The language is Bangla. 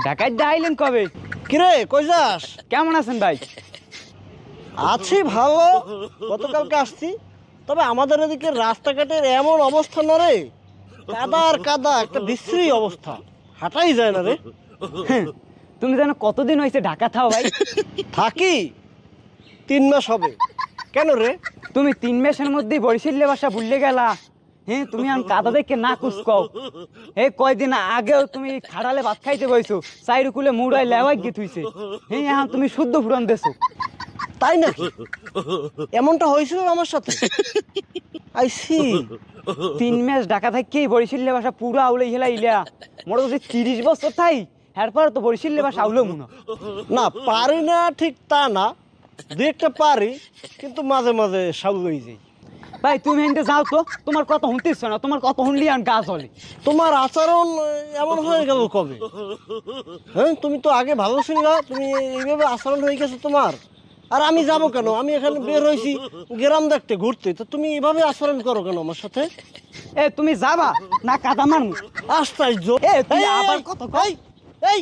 ঢাকায় আইলেন কবে? কিরে কই যাস? কেমন আছেন ভাই? আছি ভালো, গতকালকে আসছি। তবে আমাদের এদিকে রাস্তাঘাটের এমন অবস্থা না রে, কাদা আর কাদা, একটা বিশ্রী অবস্থা, হাঁটাই যায় না রে। তুমি জানো কতদিন হয়েছে ঢাকা থাও ভাই? থাকি 3 মাস হবে। কেন রে? তুমি 3 মাসের মধ্যেই বরিশালের ভাষা ভুললে গেলা। হ্যাঁ, তুমি এখন কাদা দেখে না কুচকাও। এই কয়দিন আগেও তুমি খাড়ালে ভাত খাইতে বইছো, চাইরু কুলে মুড়াই লেওয়াই গিয়ে থুইছে। হ্যাঁ, এখন তুমি শুদ্ধ ফুরন দেছো। তাই নাকি? এমনটা হয়েছিল আমার সাথে? I C. 3 মাস ঢাকা থাকেই বরিশালের ভাষা পুরো আউলে হেলা ইলা। মোর যদি 30 বছর থাই, এরপর তো বরিশালের ভাষা আউলো মনে। না পারি না ঠিক তা না, দু একটা পারি, কিন্তু মাঝে মাঝে সাউল হয়ে যাই। ভাই তুমি এনতে যাও তো, তোমার কথা শুনতেছ না, তোমার কথা শুনলি আর গা জ্বলে। তোমার আচরণ এমন হয়ে গেল কবে? হ্যাঁ, তুমি তো আগে ভালো ছিল না, তুমি এইভাবে আচরণ হয়ে গেছে তোমার। আর আমি যাবো কেন? আমি এখানে বের হয়েছি গ্রাম দেখতে, ঘুরতে, তো তুমি এভাবে আচরণ করো কেন আমার সাথে? এ তুমি যাবা না কাদা মারমু? আশ্চর্য। এ তুই এই, আবার এই, কত এই, এই